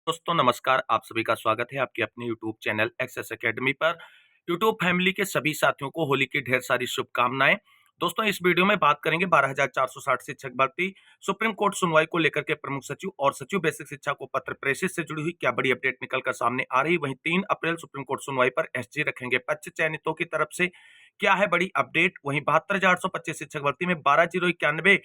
दोस्तों नमस्कार, आप सभी का स्वागत है आपके अपने यूट्यूब चैनल एक्सेस एकेडमी पर। यूट्यूब फैमिली के सभी साथियों को होली की ढेर सारी शुभकामनाएं। दोस्तों इस वीडियो में बात करेंगे 12,460 शिक्षक भर्ती सुप्रीम कोर्ट सुनवाई को लेकर के प्रमुख सचिव और सचिव बेसिक शिक्षा को पत्र प्रेषित से जुड़ी हुई क्या बड़ी अपडेट निकलकर सामने आ रही। वहीं 3 अप्रैल सुप्रीम कोर्ट सुनवाई पर एसजी रखेंगे पक्ष चयनितों की तरफ से क्या है बड़ी अपडेट। वहीं 72,825 शिक्षक भर्ती में 12,091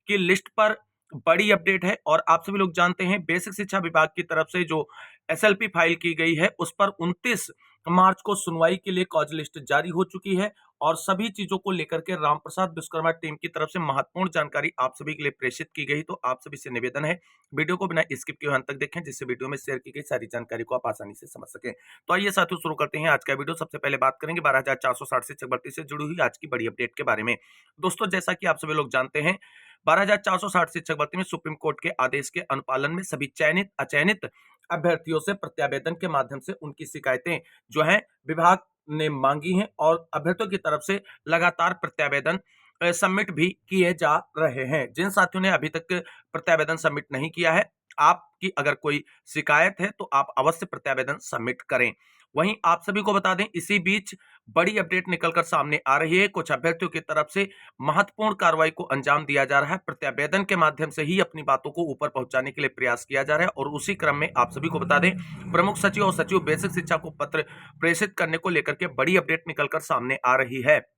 की लिस्ट पर बड़ी अपडेट है। और आप सभी लोग जानते हैं बेसिक शिक्षा विभाग की तरफ से जो एसएलपी फाइल की गई है उस पर 29 मार्च को सुनवाई के लिए कॉज लिस्ट जारी हो चुकी है। और सभी चीजों को लेकर के रामप्रसाद विश्वकर्मा टीम की तरफ से महत्वपूर्ण जानकारी आप सभी के लिए प्रेषित की गई। तो आप सभी से निवेदन है वीडियो को बिना स्किप किए अंत तक देखें, जिससे वीडियो में शेयर की गई सारी जानकारी को आप आसानी से समझ सकें। तो आइए साथियों शुरू करते हैं आज का वीडियो। सबसे पहले बात करेंगे 12,460 शिक्षक भर्ती से जुड़ी हुई आज की बड़ी अपडेट के बारे में। दोस्तों जैसा कि आप सभी लोग जानते हैं 12,460 शिक्षक भर्ती में सुप्रीम कोर्ट के आदेश के अनुपालन में सभी चयनित अचयनित अभ्यर्थियों से प्रत्यावेदन के माध्यम से उनकी शिकायतें जो हैं विभाग ने मांगी हैं और अभ्यर्थियों की तरफ से लगातार प्रत्यावेदन सबमिट भी किए जा रहे हैं। जिन साथियों ने अभी तक प्रत्यावेदन सबमिट नहीं किया है, आपकी अगर कोई शिकायत है तो आप अवश्य प्रत्यावेदन सबमिट करें। वहीं आप सभी को बता दें इसी बीच बड़ी अपडेट निकलकर सामने आ रही है। कुछ अभ्यर्थियों की तरफ से महत्वपूर्ण कार्रवाई को अंजाम दिया जा रहा है। प्रत्यावेदन के माध्यम से ही अपनी बातों को ऊपर पहुंचाने के लिए प्रयास किया जा रहा है। और उसी क्रम में आप सभी को बता दें प्रमुख सचिव और सचिव बेसिक शिक्षा को पत्र प्रेषित करने को लेकर के बड़ी अपडेट निकलकर सामने आ रही है।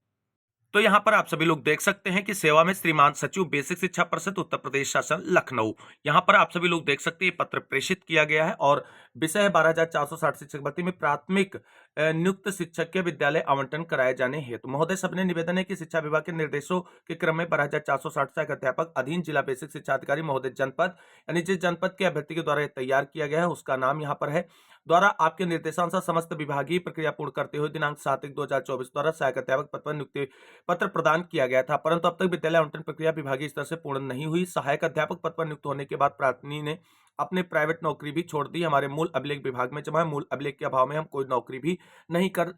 तो यहां पर आप सभी लोग देख सकते हैं कि सेवा में श्रीमान सचिव बेसिक शिक्षा परिषद उत्तर प्रदेश शासन लखनऊ, यहां पर आप सभी लोग देख सकते हैं पत्र प्रेषित किया गया है। और विषय है 12,460 शिक्षक भर्ती में प्राथमिक नियुक्त शिक्षक के विद्यालय आवंटन कराए जाने हेतु महोदय सबने निवेदन है कि शिक्षा विभाग के निर्देशों के क्रम में 12,460 सहायक अध्यापक अधीन जिला बेसिक शिक्षा अधिकारी महोदय जनपद यानी जिस जनपद के अभ्यर्थी के द्वारा तैयार किया गया है उसका नाम यहाँ पर है द्वारा आपके निर्देशानुसार समस्त विभागीय प्रक्रिया पूर्ण करते हुए दिनांक 7/1/2024 द्वारा सहायक अध्यापक पद पर नियुक्ति पत्र प्रदान किया गया था, परंतु अब तक विद्यालय आवंटन प्रक्रिया विभागीय स्तर से पूर्ण नहीं हुई। सहायक अध्यापक पद पर नियुक्त होने के बाद प्रार्थनी ने अपने प्राइवेट नौकरी भी छोड़ दी। हमारे मूल अभिलेख विभाग में जमा है, मूल अभिलेख के अभाव में हम कोई नौकरी भी नहीं कर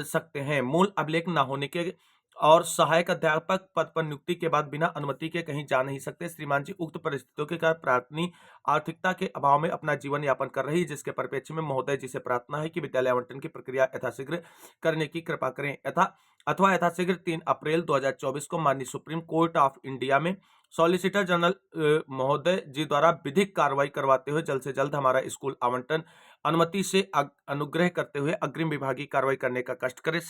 सकते हैं। मूल अभिलेख न होने के और सहायक अध्यापक पद पर नियुक्ति के बाद बिना अनुमति के कहीं जा नहीं सकते। श्रीमान जी उक्त परिस्थितियों के कारण प्रार्थनी आर्थिकता के अभाव में अपना जीवन यापन कर रही है, जिसके परिप्रेक्ष्य में महोदय जी से प्रार्थना है कि विद्यालय आवंटन की प्रक्रिया यथाशीघ्र करने की कृपा करें अथवा यथाशीघ्र 3 अप्रैल 2024 को माननीय सुप्रीम कोर्ट ऑफ इंडिया में सॉलिसिटर जनरल महोदय जी द्वारा विधिक कार्रवाई करवाते हुए जल्द से जल्द हमारा स्कूल आवंटन अनुमति से अनुग्रह करते हुए अग्रिम विभागीय कार्रवाई करने का कष्ट करें।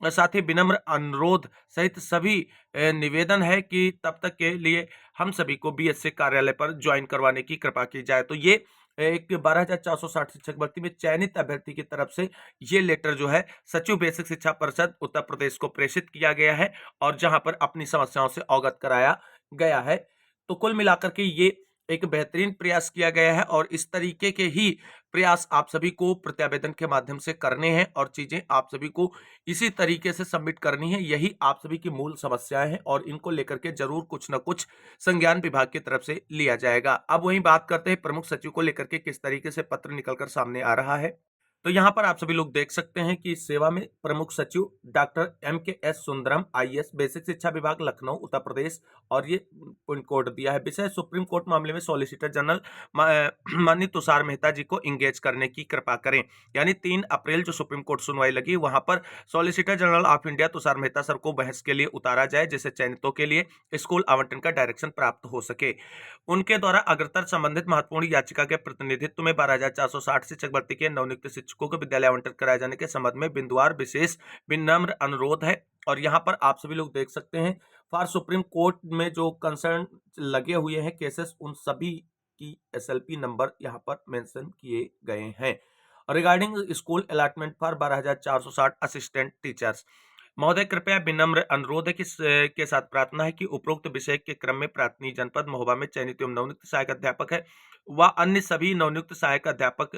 साथ ही विनम्र अनुरोध सहित सभी निवेदन है कि तब तक के लिए हम सभी को बीएससी कार्यालय पर ज्वाइन करवाने की कृपा की जाए। तो ये एक 12,460 शिक्षक भर्ती में चयनित अभ्यर्थी की तरफ से ये लेटर जो है सचिव बेसिक शिक्षा परिषद उत्तर प्रदेश को प्रेषित किया गया है और जहां पर अपनी समस्याओं से अवगत कराया गया है। तो कुल मिलाकर के ये एक बेहतरीन प्रयास किया गया है और इस तरीके के ही प्रयास आप सभी को प्रत्यावेदन के माध्यम से करने हैं और चीजें आप सभी को इसी तरीके से सबमिट करनी है। यही आप सभी की मूल समस्याएं हैं और इनको लेकर के जरूर कुछ न कुछ संज्ञान विभाग की तरफ से लिया जाएगा। अब वहीं बात करते हैं प्रमुख सचिव को लेकर के किस तरीके से पत्र निकलकर सामने आ रहा है। तो यहां पर आप सभी लोग देख सकते हैं कि सेवा में प्रमुख सचिव doctor MKS Sundaram IAS basic शिक्षा विभाग लखनऊ उत्तर प्रदेश और ये पिन कोड दिया है। विषय सुप्रीम कोर्ट मामले में सॉलिसिटर जनरल माननीय तुषार मेहता जी को इंगेज करने की कृपा करें। यानी 3 अप्रैल जो सुप्रीम कोर्ट सुनवाई लगी वहां पर solicitor general of India Tushar Mehta sir को बहस के लिए उतारा जाए, जिससे चयनितों के लिए स्कूल आवंटन का डायरेक्शन प्राप्त हो सके। उनके द्वारा अग्रतर संबंधित महत्वपूर्ण याचिका के प्रतिनिधित्व में 12,460 शिक्षक भर्ती के नवनियुक्त शिक्षकों को विद्यालय आवंटन कराए जाने के संबंध में बिंदुवार विशेष विनम्र अनुरोध है। और यहाँ पर आप सभी लोग देख सकते हैं फॉर सुप्रीम कोर्ट में जो कंसर्न लगे हुए हैं केसेस उन सभी की SLP नंबर यहाँ पर मेंशन किए गए हैं। Regarding school allotment for 12,460 assistant teachers महोदय कृपया विनम्र अनुरोध है कि के साथ प्रार्थना है कि उपरोक्त विषय के क्रम में प्राथमिक जनपद महोबा में चयनित एवं नवनियुक्त सहायक अध्यापक है व अन्य सभी नवनियुक्त सहायक अध्यापक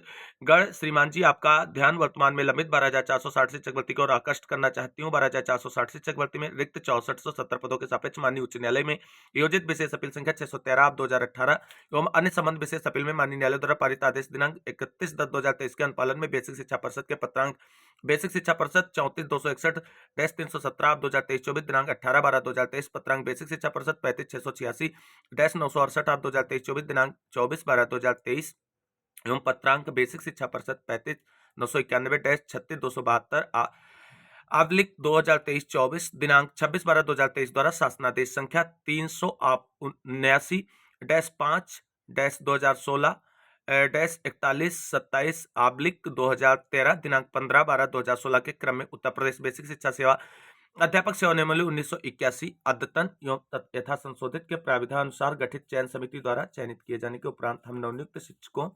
गण श्रीमान जी आपका ध्यान वर्तमान में लंबित 12,460 शिक्षक भर्ती की ओर आकर्षित करना चाहती हूँ। 12,460 शिक्षक भर्ती में रिक्त 6470 पदों के सापेक्ष माननीय उच्च न्यायालय में योजित विशेष अपील संख्या 613/2018 एवं अन्य संबंध विशेष अपील में माननीय न्यायालय द्वारा पारित आदेश दिनांक 31/10/2023 के अनुपालन में बेसिक शिक्षा परिषद के पत्रांक बेसिक शिक्षा परिषद 34,261-317/2023-24 दिनांक 18/12/2023 पत्रांक बेसिक शिक्षा परिषद 35,686-968/2023-24 दिनांक 24/12/2023 एवं पत्रांक बेसिक शिक्षा परिषद 35/991-36/272 आवलिक 2023-24 दिनांक 26/12/2023 द्वारा शासनादेश संख्या 379-5-2016-4127 आवलिक 2013 दिनांक 15/12/2016 के क्रम में उत्तर प्रदेश बेसिक शिक्षा सेवा अध्यापक सेवा नियमावली 1981 अद्यतन एवं यथा संशोधित के प्राविधानुसार गठित चयन समिति द्वारा चयनित किए जाने के उपरांत हम नवनियुक्त शिक्षकों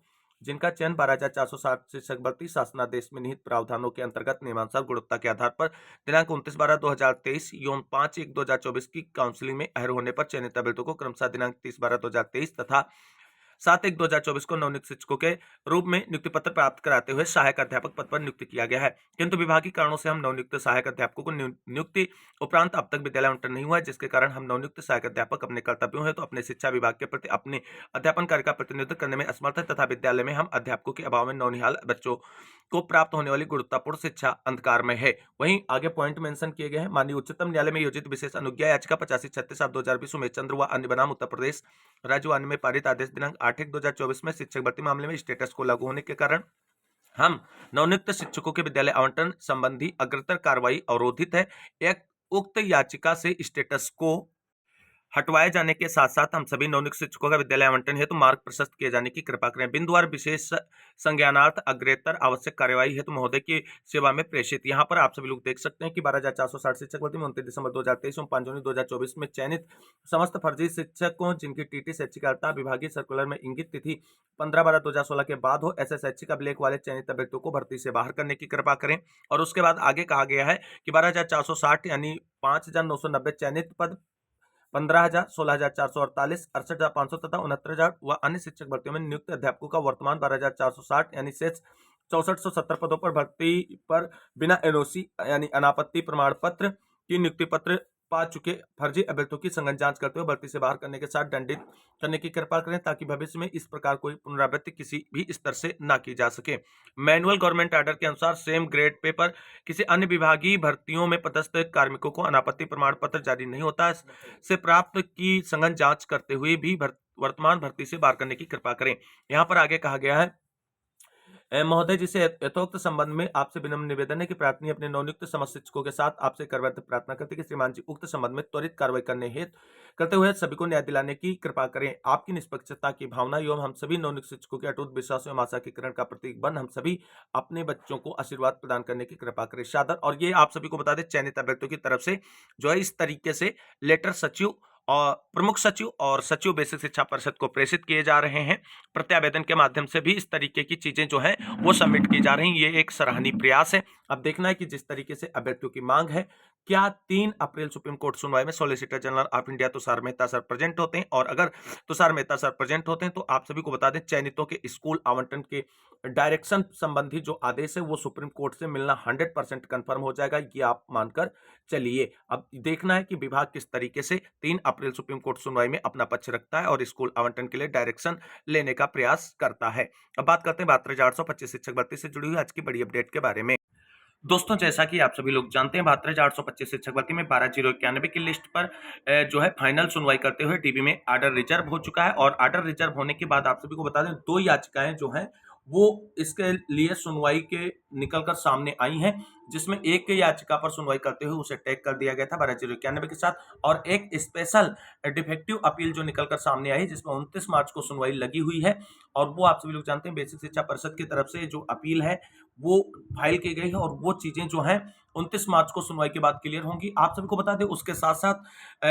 जिनका चयन 12,460 शिक्षक भर्ती शासनादेश में निहित प्रावधानों के अंतर्गत नियमानुसार गुणवत्ता के आधार पर दिनांक 29/12/2023 एवं 5/1/2024 की काउंसिलिंग में अहर होने पर चयनित अभ्यर्थियों को क्रमशः दिनांक 30/12/2023 तथा 7/1/2024 को नवनियुक्त शिक्षकों के रूप में नियुक्ति पत्र प्राप्त कराते हुए सहायक अध्यापक पद पर नियुक्त किया गया है। किंतु विभागीय कारणों से हम नवनियुक्त सहायक अध्यापकों को नियुक्ति उपरांत अब तक विद्यालय आवंटन नहीं हुआ है, जिसके कारण हम नवनियुक्त सहायक अध्यापक अपने कर्तव्यों हेतु अपने शिक्षा विभाग के प्रति अपने अध्यापन कार्य का प्रतिनिधित्व करने में असमर्थ है तथा विद्यालय में हम अध्यापकों के अभाव में नौनिहाल बच्चों को प्राप्त होने वाली गुणवत्तापूर्ण शिक्षा अंधकार में है। वहीं आगे पॉइंट मेंशन किए गए हैं। माननीय उच्चतम न्यायालय में योजित विशेष अनुज्ञा याचिका 8536/2020 उमेश चंद्र व अन्य बनाम उत्तर प्रदेश राज्य वन में पारित आदेश दिनांक 8/1/2024 में शिक्षक भर्ती मामले में स्टेटस को लागू होने के कारण हम नवनियुक्त शिक्षकों के विद्यालय आवंटन संबंधी अग्रतर कार्रवाई अवरोधित है। एक उक्त याचिका से स्टेटस को हटवाए जाने के साथ साथ हम सभी नवनियुक्त शिक्षकों का विद्यालय आवंटन हेतु मार्ग प्रशस्त किए जाने की कृपा करें। बिंदुवार विशेष संज्ञानार्थ अग्रेतर आवश्यक कार्यवाही हेतु महोदय की सेवा में प्रेषित। यहाँ पर आप सभी लोग देख सकते हैं कि 12,460 शिक्षक भर्ती में 29 दिसंबर 2023 एवं 5 जनवरी 2024 में चयनित समस्त फर्जी शिक्षकों जिनकी टीटी शैक्षिक अर्हता विभागीय सर्कुलर में इंगित तिथि 15/12/2016 के बाद हो ऐसे शैक्षिक अभिलेख वाले चयनित अभ्यर्थियों को भर्ती से बाहर करने की कृपा करें। और उसके बाद आगे कहा गया है कि 12,460 यानी 5,990 चयनित पद 15,000, 16,448, 68,500 तथा 69,000 व अन्य शिक्षक भर्तियों में नियुक्त अध्यापकों का वर्तमान 12,460 यानी शेष 6470 पदों पर भर्ती पर बिना एनओसी यानी अनापत्ति प्रमाण पत्र की नियुक्ति पत्र पा चुके फर्जी अभ्यर्थियों की संगत जांच करते हुए भर्ती से बाहर करने के साथ दंडित करने की कृपा करें ताकि भविष्य में इस प्रकार कोई पुनरावृत्ति किसी भी स्तर से ना की जा सके। मैनुअल गवर्नमेंट ऑर्डर के अनुसार सेम ग्रेड पे पर किसी अन्य विभागीय भर्तियों में पदस्थ कार्मिकों को अनापत्ति प्रमाण पत्र जारी नहीं होता से प्राप्त की संगत जांच करते हुए भी वर्तमान भर्ती से बाहर करने की कृपा करें। यहाँ पर आगे कहा गया है महोदय जी से यथोक्त संबंध में आपसे विनम्र निवेदन है कि प्रार्थनी अपने नवनियुक्त समस्त शिक्षकों के साथ आपसे करवत प्रार्थना करते कि श्रीमान जी उक्त संबंध में त्वरित कार्रवाई करते हुए सभी को न्याय दिलाने की कृपा करें। आपकी निष्पक्षता की भावना एवं हम सभी नवनियुक्त शिक्षकों के अटूट विश्वास एवं आशा के किरण का प्रतीक बन हम सभी अपने बच्चों को आशीर्वाद प्रदान करने की कृपा करें। सादर। और ये आप सभी को बता दें चयनित अभ्यर्थियों की तरफ से जो है इस तरीके से लेटर सचिव और प्रमुख सचिव और सचिव बेसिक शिक्षा परिषद को प्रेषित किए जा रहे हैं। प्रत्यावेदन के माध्यम से भी इस तरीके की चीजें जो हैं वो सबमिट की जा रही हैं। ये एक सराहनीय प्रयास है। अब देखना है कि जिस तरीके से अभ्यर्थियों की मांग है क्या 3 अप्रैल सुप्रीम कोर्ट सुनवाई में solicitor general of India Tushar Mehta sir present होते हैं और अगर तुषार मेहता सर प्रेजेंट होते हैं तो आप सभी को बता दें चयनितों के स्कूल आवंटन के डायरेक्शन संबंधी जो आदेश है वो सुप्रीम कोर्ट से मिलना 100% कंफर्म हो जाएगा। ये आप मानकर चलिए। अब देखना है कि विभाग किस तरीके से 3 अप्रैल सुप्रीम कोर्ट सुनवाई में अपना पक्ष रखता है और स्कूल आवंटन के लिए डायरेक्शन लेने का प्रयास करता है। अब बात करते हैं 72,825 शिक्षक भर्ती से जुड़ी हुई आज की बड़ी अपडेट के बारे में। दोस्तों जैसा कि आप सभी लोग जानते हैं 72,825 शिक्षक भर्ती में 12,091 की लिस्ट पर जो है फाइनल सुनवाई करते हुए डीबी में आर्डर रिजर्व हो चुका है और आर्डर रिजर्व होने के बाद आप सभी को बता दें 2 याचिकाएं जो हैं वो इसके लिए सुनवाई के निकलकर सामने आई हैं, जिसमें एक याचिका पर सुनवाई करते हुए उसे टैग कर दिया गया था 12,091 के साथ और एक स्पेशल डिफेक्टिव अपील जो निकलकर सामने आई जिसमें 29 मार्च को सुनवाई लगी हुई है और वो आप सभी लोग जानते हैं बेसिक शिक्षा परिषद की तरफ से जो अपील है वो फाइल की गई है और वो चीजें जो हैं 29 मार्च को सुनवाई के बाद क्लियर होंगी। आप सभी को बता दें उसके साथ साथ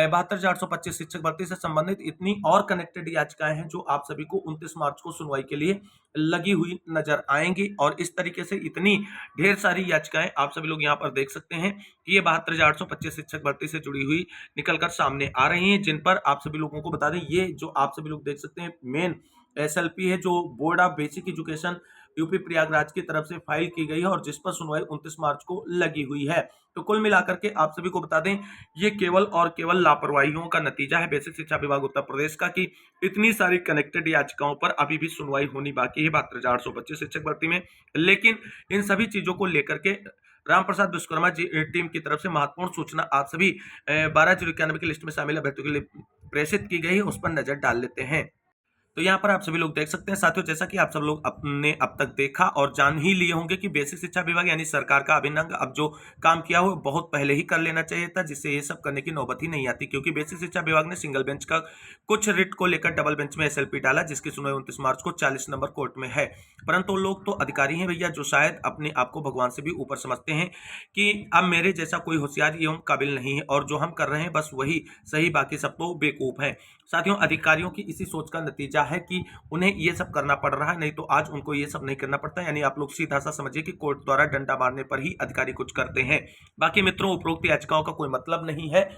72,825 शिक्षक भर्ती से संबंधित इतनी और कनेक्टेड याचिकाएं हैं जो आप सभी को 29 मार्च को सुनवाई के लिए लगी हुई नजर आएंगी और इस तरीके से इतनी ढेर सारी याचिकाएं आप सभी लोग यहाँ पर देख सकते हैं कि ये 72,825 शिक्षक भर्ती से जुड़ी हुई निकलकर सामने आ रही हैं, जिन पर आप सभी लोगों को बता दें ये जो आप सभी लोग देख सकते हैं मेन एसएलपी है जो board of basic education UP Prayagraj की तरफ से फाइल की गई है और जिस पर सुनवाई 29 मार्च को लगी हुई है। तो कुल मिलाकर के आप सभी को बता दें ये केवल और केवल लापरवाहियों का नतीजा है बेसिक शिक्षा विभाग उत्तर प्रदेश का कि इतनी सारी कनेक्टेड याचिकाओं पर अभी भी सुनवाई होनी बाकी है 72,825 शिक्षक भर्ती में। लेकिन इन सभी चीजों को लेकर के रामप्रसाद विश्वकर्मा जी टीम की तरफ से महत्वपूर्ण सूचना आप सभी 12,091 की लिस्ट में शामिल अभ्यर्थियों के लिए प्रेषित की गई है, उस पर नजर डाल लेते हैं। तो यहाँ पर आप सभी लोग देख सकते हैं साथियों, जैसा कि आप सब लोग अपने अब तक देखा और जान ही लिए होंगे कि बेसिक शिक्षा विभाग यानी सरकार का अभिन्न अंग अब जो काम किया हो बहुत पहले ही कर लेना चाहिए था, जिससे ये सब करने की नौबत ही नहीं आती। क्योंकि बेसिक शिक्षा विभाग ने सिंगल बेंच का कुछ रिट को लेकर डबल बेंच में एसएलपी डाला, जिसकी सुनवाई 29 मार्च को 40 नंबर कोर्ट में है। परंतु लोग तो अधिकारी हैं भैया, जो शायद अपने आप को भगवान से भी ऊपर समझते हैं कि अब मेरे जैसा कोई होशियार एवं काबिल नहीं है और जो हम कर रहे हैं बस वही सही, बाकी सब तो बेवकूफ है। साथियों, अधिकारियों की इसी सोच का नतीजा है कि उन्हें ये सब करना पड़ रहा है, नहीं तो आज उनको ये सब नहीं करना पड़ता। यानी आप लोग सीधा सा समझिए कि कोर्ट द्वारा डंडा मारने पर ही अधिकारी कुछ करते हैं। बाकी मित्रों, उपरोक्त याचिकाओं का कोई मतलब नहीं है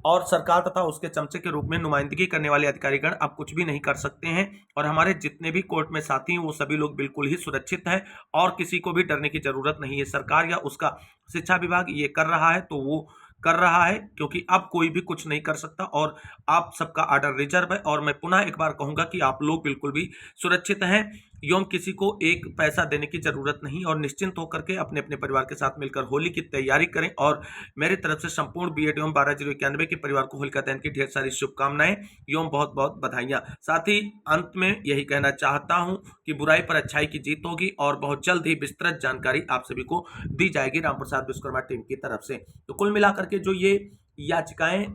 और सरकार तथा उसके चमचे के रूप में नुमाइंदगी करने वाले अधिकारीगण अब कुछ भी नहीं कर सकते हैं। और हमारे जितने भी कोर्ट में साथी हैं वो सभी लोग बिल्कुल ही सुरक्षित हैं और किसी को भी डरने की जरूरत नहीं है। सरकार या उसका शिक्षा विभाग ये कर रहा है तो वो कर रहा है, क्योंकि अब कोई भी कुछ नहीं कर सकता और आप सबका ऑर्डर रिजर्व है। और मैं पुनः एक बार कहूंगा कि आप लोग बिल्कुल भी सुरक्षित हैं एवं किसी को एक पैसा देने की जरूरत नहीं, और निश्चिंत होकर के अपने अपने परिवार के साथ मिलकर होली की तैयारी करें। और मेरी तरफ से संपूर्ण बीएड एवं 12091 के परिवार को होलिका दहन की ढेर सारी शुभकामनाएं एवं बहुत बहुत बधाइयां। साथ ही अंत में यही कहना चाहता हूं कि बुराई पर अच्छाई की जीत होगी और बहुत जल्द ही विस्तृत जानकारी आप सभी को दी जाएगी रामप्रसाद विश्वकर्मा टीम की तरफ से। तो कुल मिलाकर के जो ये याचिकाएं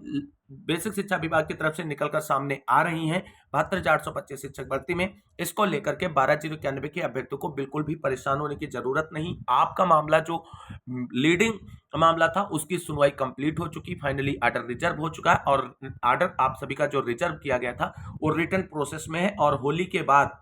बेसिक शिक्षा विभाग की तरफ से निकलकर सामने आ रही हैं 72,825 शिक्षक भर्ती में, इसको लेकर के 12,091 के अभ्यर्थियों को बिल्कुल भी परेशान होने की जरूरत नहीं। आपका मामला जो लीडिंग मामला था उसकी सुनवाई कंप्लीट हो चुकी, फाइनली ऑर्डर रिजर्व हो चुका है और ऑर्डर आप सभी का जो रिजर्व किया गया था वो रिटर्न प्रोसेस में है। और होली के बाद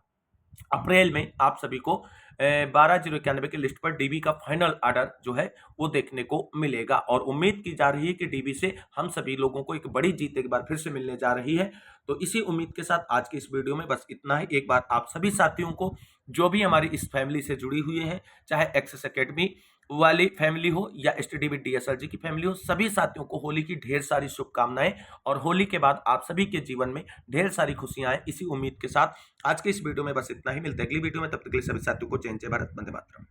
अप्रैल में आप सभी को 12,091 की लिस्ट पर डीबी का फाइनल ऑर्डर जो है वो देखने को मिलेगा। और उम्मीद की जा रही है कि डीबी से हम सभी लोगों को एक बड़ी जीत एक बार फिर से मिलने जा रही है। तो इसी उम्मीद के साथ आज की इस वीडियो में बस इतना ही। एक बार आप सभी साथियों को जो भी हमारी इस फैमिली से जुड़ी हुई है, चाहे एक्सेस एकेडमी वाली फैमिली हो या स्टडी विद डीएसएलजी की फैमिली हो, सभी साथियों को होली की ढेर सारी शुभकामनाएं और होली के बाद आप सभी के जीवन में ढेर सारी खुशियां आए, इसी उम्मीद के साथ आज के इस वीडियो में बस इतना ही। मिलते हैं अगली वीडियो में, तब तक के लिए सभी साथियों को जय हिंद, जय भारत, वंदे मातरम।